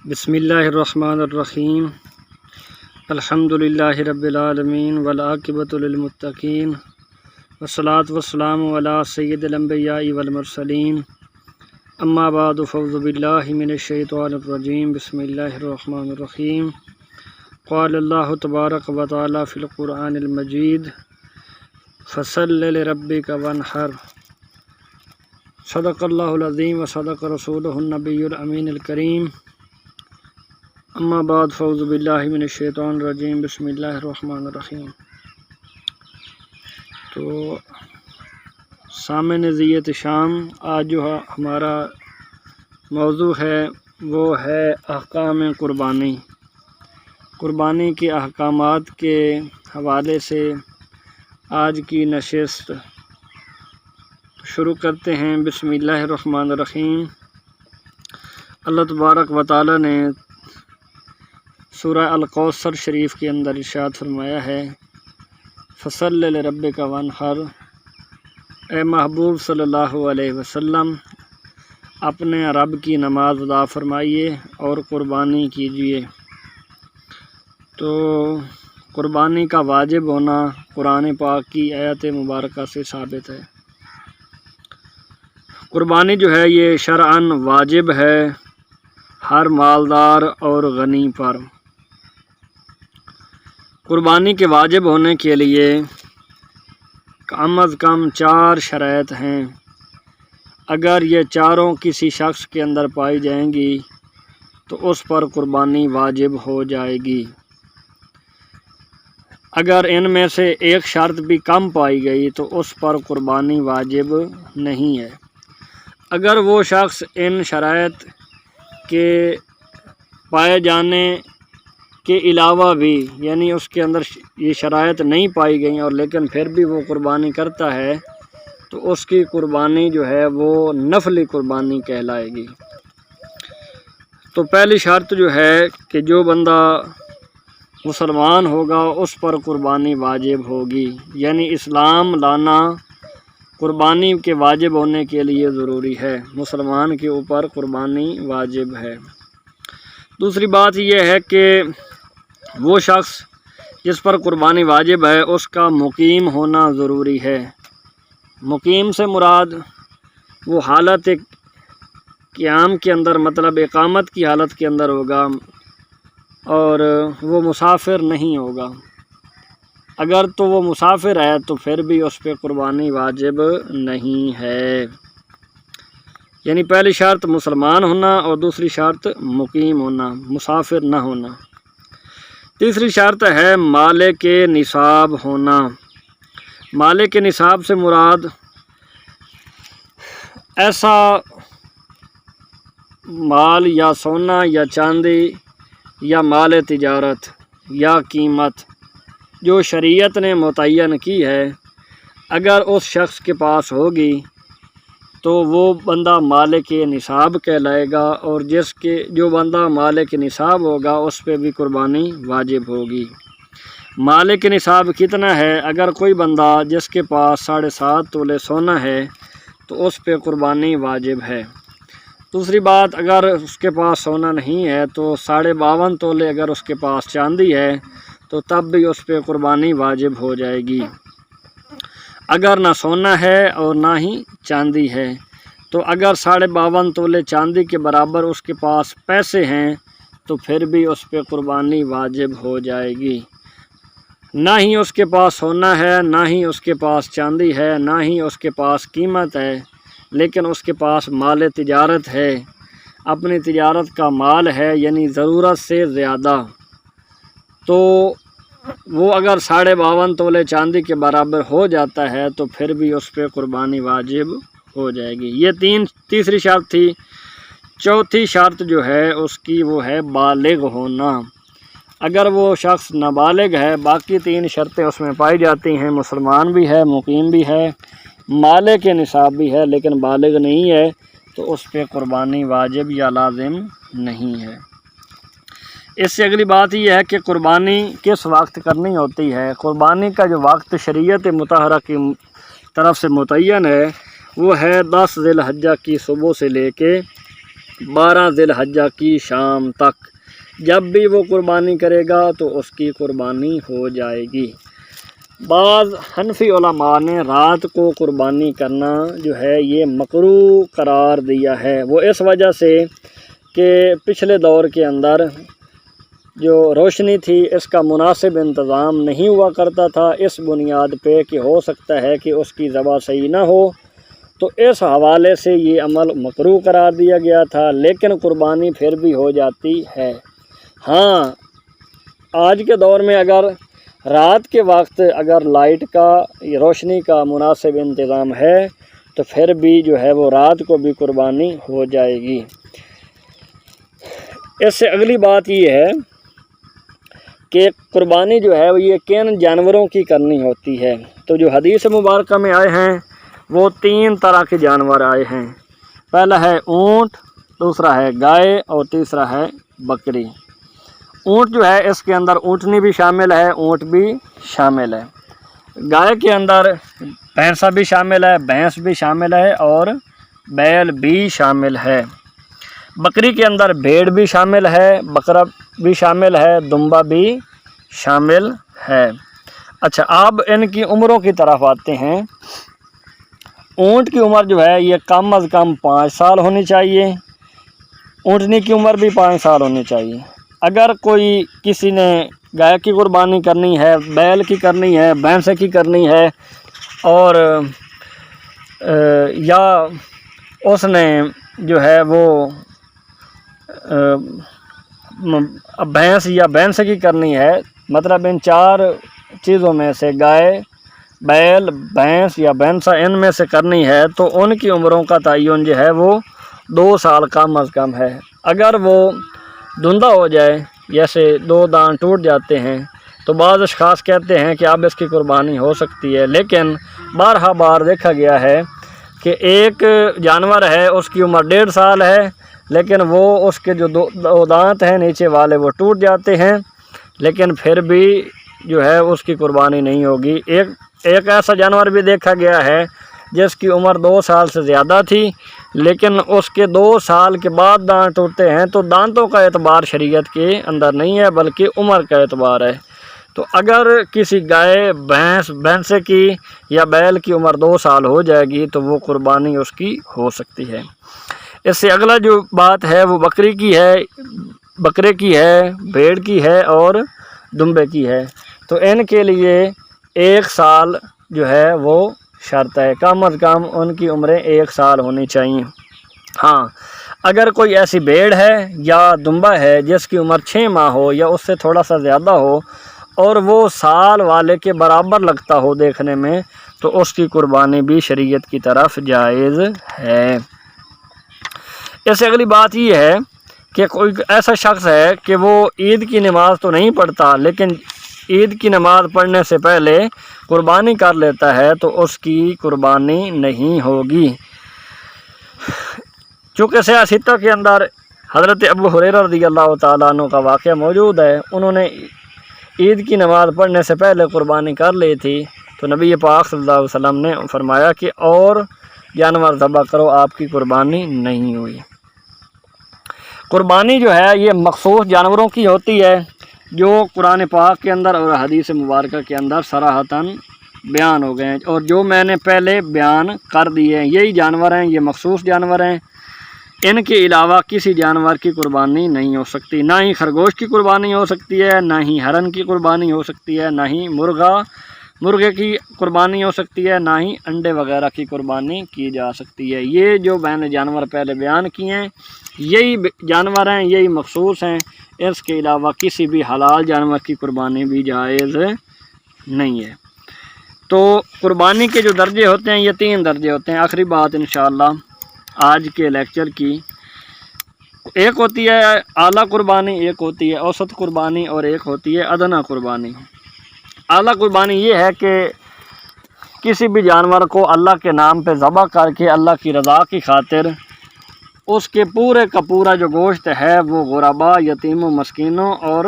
بسم اللہ الرحمن الرحیم الحمد للہ رب العالمین والعاقبۃ للمتقین والصلاة والسلام علی سید الانبیاء والمرسلین اما بعد فاعوذ باللہ من الشیطان الرجیم بسم اللہ الرحمن الرحیم قال اللہ تبارک و تعالی فی القرآن المجید فصل لربک وانحر صدق اللہ العظیم و صدق رسولہ النبی الامین الکریم اما بعد فاعوذ باللہ من الشیطان الرجیم بسم اللہ الرحمن الرحیم۔ تو سامعین ذیت شام، آج جو ہمارا موضوع ہے وہ ہے احکام قربانی۔ قربانی کے احکامات کے حوالے سے آج کی نشست شروع کرتے ہیں۔ بسم اللہ الرحمن الرحیم۔ اللہ تبارک و تعالی نے سورہ الکوثر شریف کے اندر ارشاد فرمایا ہے، فصل لربک وانحر، اے محبوب صلی اللہ علیہ وسلم اپنے رب کی نماز ادا فرمائیے اور قربانی کیجیے۔ تو قربانی کا واجب ہونا قرآن پاک کی آیت مبارکہ سے ثابت ہے۔ قربانی جو ہے یہ شرعاً واجب ہے ہر مالدار اور غنی پر۔ قربانی کے واجب ہونے کے لیے کم از کم 4 شرائط ہیں۔ اگر یہ چاروں کسی شخص کے اندر پائی جائیں گی تو اس پر قربانی واجب ہو جائے گی۔ اگر ان میں سے ایک شرط بھی کم پائی گئی تو اس پر قربانی واجب نہیں ہے۔ اگر وہ شخص ان شرائط کے پائے جانے کے علاوہ بھی، یعنی اس کے اندر یہ شرائط نہیں پائی گئیں اور لیکن پھر بھی وہ قربانی کرتا ہے تو اس کی قربانی جو ہے وہ نفلی قربانی کہلائے گی۔ تو پہلی شرط جو ہے کہ جو بندہ مسلمان ہوگا اس پر قربانی واجب ہوگی، یعنی اسلام لانا قربانی کے واجب ہونے کے لیے ضروری ہے، مسلمان کے اوپر قربانی واجب ہے۔ دوسری بات یہ ہے کہ وہ شخص جس پر قربانی واجب ہے اس کا مقیم ہونا ضروری ہے۔ مقیم سے مراد وہ حالت قیام کے اندر، مطلب اقامت کی حالت کے اندر ہوگا اور وہ مسافر نہیں ہوگا۔ اگر تو وہ مسافر ہے تو پھر بھی اس پہ قربانی واجب نہیں ہے۔ یعنی پہلی شرط مسلمان ہونا اور دوسری شرط مقیم ہونا، مسافر نہ ہونا۔ تیسری شرط ہے مالک نصاب ہونا۔ مالک نصاب سے مراد ایسا مال یا سونا یا چاندی یا مال تجارت یا قیمت جو شریعت نے متعین کی ہے، اگر اس شخص کے پاس ہوگی تو وہ بندہ مالک نصاب کہلائے گا، اور جو بندہ مالک نصاب ہوگا اس پہ بھی قربانی واجب ہوگی۔ مالک نصاب کتنا ہے؟ اگر کوئی بندہ جس کے پاس 7.5 تولے سونا ہے تو اس پہ قربانی واجب ہے۔ دوسری بات، اگر اس کے پاس سونا نہیں ہے تو 52.5 تولے اگر اس کے پاس چاندی ہے تو تب بھی اس پہ قربانی واجب ہو جائے گی۔ اگر نہ سونا ہے اور نہ ہی چاندی ہے تو اگر 52.5 تولے چاندی کے برابر اس کے پاس پیسے ہیں تو پھر بھی اس پہ قربانی واجب ہو جائے گی۔ نہ ہی اس کے پاس سونا ہے، نہ ہی اس کے پاس چاندی ہے، نہ ہی اس کے پاس قیمت ہے، لیکن اس کے پاس مال تجارت ہے، اپنی تجارت کا مال ہے، یعنی ضرورت سے زیادہ، تو وہ اگر 52.5 تولے چاندی کے برابر ہو جاتا ہے تو پھر بھی اس پہ قربانی واجب ہو جائے گی۔ یہ تیسری شرط تھی۔ چوتھی شرط جو ہے اس کی وہ ہے بالغ ہونا۔ اگر وہ شخص نابالغ ہے، باقی 3 شرطیں اس میں پائی جاتی ہیں، مسلمان بھی ہے، مقیم بھی ہے، مالک نصاب بھی ہے، لیکن بالغ نہیں ہے تو اس پہ قربانی واجب یا لازم نہیں ہے۔ اس سے اگلی بات یہ ہے کہ قربانی کس وقت کرنی ہوتی ہے۔ قربانی کا جو وقت شریعت مطہرہ کی طرف سے متعین ہے وہ ہے 10 ذی الحجہ کی صبح سے لے کے 12 ذی الحجہ کی شام تک جب بھی وہ قربانی کرے گا تو اس کی قربانی ہو جائے گی۔ بعض حنفی علماء نے رات کو قربانی کرنا جو ہے یہ مکروہ قرار دیا ہے، وہ اس وجہ سے کہ پچھلے دور کے اندر جو روشنی تھی اس کا مناسب انتظام نہیں ہوا کرتا تھا، اس بنیاد پہ کہ ہو سکتا ہے کہ اس کی ذبح صحیح نہ ہو، تو اس حوالے سے یہ عمل مکروہ قرار دیا گیا تھا، لیکن قربانی پھر بھی ہو جاتی ہے۔ ہاں، آج کے دور میں اگر رات کے وقت اگر لائٹ کا روشنی کا مناسب انتظام ہے تو پھر بھی جو ہے وہ رات کو بھی قربانی ہو جائے گی۔ اس سے اگلی بات یہ ہے کہ قربانی جو ہے وہ یہ کن جانوروں کی کرنی ہوتی ہے، تو جو حدیث مبارکہ میں آئے ہیں وہ 3 طرح کے جانور آئے ہیں۔ پہلا ہے اونٹ، دوسرا ہے گائے اور تیسرا ہے بکری۔ اونٹ جو ہے اس کے اندر اونٹنی بھی شامل ہے، اونٹ بھی شامل ہے۔ گائے کے اندر بھینسا بھی شامل ہے، بھینس بھی شامل ہے اور بیل بھی شامل ہے۔ بکری کے اندر بھیڑ بھی شامل ہے، بکرا بھی شامل ہے، دمبا بھی شامل ہے۔ اچھا، اب ان کی عمروں کی طرف آتے ہیں۔ اونٹ کی عمر جو ہے یہ کم از کم 5 سال ہونی چاہیے، اونٹنی کی عمر بھی 5 سال ہونی چاہیے۔ اگر کوئی کسی نے گائے کی قربانی کرنی ہے، بیل کی کرنی ہے، بھینسے کی کرنی ہے اور یا اس نے جو ہے وہ بھینس یا بھینسے کی کرنی ہے، مطلب ان 4 چیزوں میں سے گائے، بیل، بھینس یا بھینسا ان میں سے کرنی ہے تو ان کی عمروں کا تعین جو ہے وہ 2 سال کم از کم ہے۔ اگر وہ دھندہ ہو جائے، جیسے 2 دانت ٹوٹ جاتے ہیں، تو بعض اشخاص کہتے ہیں کہ اب اس کی قربانی ہو سکتی ہے، لیکن بارہا بار دیکھا گیا ہے کہ ایک جانور ہے اس کی عمر 1.5 سال ہے، لیکن وہ اس کے جو 2 دانت ہیں نیچے والے وہ ٹوٹ جاتے ہیں، لیکن پھر بھی جو ہے اس کی قربانی نہیں ہوگی۔ ایک ایسا جانور بھی دیکھا گیا ہے جس کی عمر 2 سال سے زیادہ تھی، لیکن اس کے 2 سال کے بعد دانت ٹوٹتے ہیں، تو دانتوں کا اعتبار شریعت کے اندر نہیں ہے بلکہ عمر کا اعتبار ہے۔ تو اگر کسی گائے، بھینسے کی یا بیل کی عمر 2 سال ہو جائے گی تو وہ قربانی اس کی ہو سکتی ہے۔ اس سے اگلا جو بات ہے وہ بکری کی ہے، بکرے کی ہے، بھیڑ کی ہے اور دمبے کی ہے۔ تو ان کے لیے 1 سال جو ہے وہ شرط ہے، کم از کم ان کی عمریں 1 سال ہونی چاہیے۔ ہاں، اگر کوئی ایسی بھیڑ ہے یا دمبا ہے جس کی عمر 6 ماہ ہو یا اس سے تھوڑا سا زیادہ ہو اور وہ سال والے کے برابر لگتا ہو دیکھنے میں، تو اس کی قربانی بھی شریعت کی طرف جائز ہے۔ اس سے اگلی بات یہ ہے کہ کوئی ایسا شخص ہے کہ وہ عید کی نماز تو نہیں پڑھتا، لیکن عید کی نماز پڑھنے سے پہلے قربانی کر لیتا ہے تو اس کی قربانی نہیں ہوگی۔ چونکہ صحیح 6 کے اندر حضرت ابو ہریرہ رضی اللہ تعالیٰ عنہ کا واقعہ موجود ہے، انہوں نے عید کی نماز پڑھنے سے پہلے قربانی کر لی تھی، تو نبی پاک صلی اللہ علیہ وسلم نے فرمایا کہ اور جانور ذبح کرو، آپ کی قربانی نہیں ہوئی۔ قربانی جو ہے یہ مخصوص جانوروں کی ہوتی ہے جو قرآن پاک کے اندر اور حدیث مبارکہ کے اندر صراحتاً بیان ہو گئے ہیں، اور جو میں نے پہلے بیان کر دیے ہیں یہی جانور ہیں، یہ مخصوص جانور ہیں۔ ان کے علاوہ کسی جانور کی قربانی نہیں ہو سکتی، نہ ہی خرگوش کی قربانی ہو سکتی ہے، نہ ہی ہرن کی قربانی ہو سکتی ہے، نہ ہی مرغے کی قربانی ہو سکتی ہے، نہ ہی انڈے وغیرہ کی قربانی کی جا سکتی ہے۔ یہ جو میں نے جانور پہلے بیان کیے ہیں یہی جانور ہیں، یہی مخصوص ہیں، اس کے علاوہ کسی بھی حلال جانور کی قربانی بھی جائز نہیں ہے۔ تو قربانی کے جو درجے ہوتے ہیں یہ 3 درجے ہوتے ہیں۔ آخری بات انشاءاللہ آج کے لیکچر کی، ایک ہوتی ہے اعلیٰ قربانی، ایک ہوتی ہے اوسط قربانی اور ایک ہوتی ہے ادنیٰ قربانی۔ اعلیٰ قربانی یہ ہے کہ کسی بھی جانور کو اللہ کے نام پہ ذبح کر کے اللہ کی رضا کی خاطر اس کے پورے کا پورا جو گوشت ہے وہ غربا، یتیموں، مسکینوں اور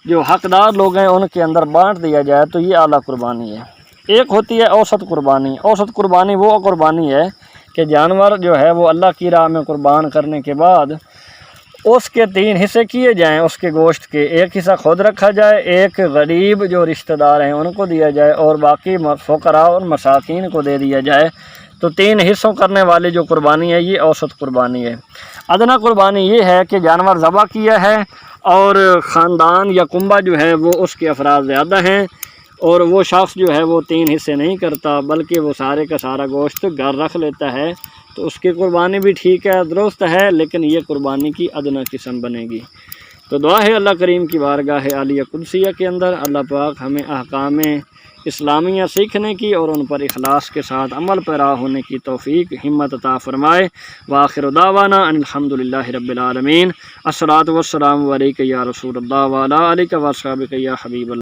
جو حقدار لوگ ہیں ان کے اندر بانٹ دیا جائے، تو یہ اعلیٰ قربانی ہے۔ ایک ہوتی ہے اوسط قربانی۔ اوسط قربانی وہ قربانی ہے کہ جانور جو ہے وہ اللہ کی راہ میں قربان کرنے کے بعد اس کے 3 حصے کیے جائیں، اس کے گوشت کے 1 حصہ خود رکھا جائے، 1 غریب جو رشتہ دار ہیں ان کو دیا جائے، اور باقی فقراء اور مساکین کو دے دیا جائے۔ تو 3 حصوں کرنے والی جو قربانی ہے یہ اوسط قربانی ہے۔ ادنا قربانی یہ ہے کہ جانور ذبح کیا ہے اور خاندان یا کنبہ جو ہے وہ اس کے افراد زیادہ ہیں، اور وہ شخص جو ہے وہ 3 حصے نہیں کرتا بلکہ وہ سارے کا سارا گوشت گھر رکھ لیتا ہے، تو اس کی قربانی بھی ٹھیک ہے، درست ہے، لیکن یہ قربانی کی ادنا قسم بنے گی۔ تو دعا ہے اللہ کریم کی بارگاہ عالیہ قدسیہ کے اندر اللہ پاک ہمیں احکام اسلامیہ سیکھنے کی اور ان پر اخلاص کے ساتھ عمل پیرا ہونے کی توفیق ہمت عطا فرمائے۔ وآخر دعوانا ان الحمدللہ رب العالمین۔ الصلاۃ والسلام علیک یا رسول اللہ وعلی آلک واصحابک یا حبیب اللہ۔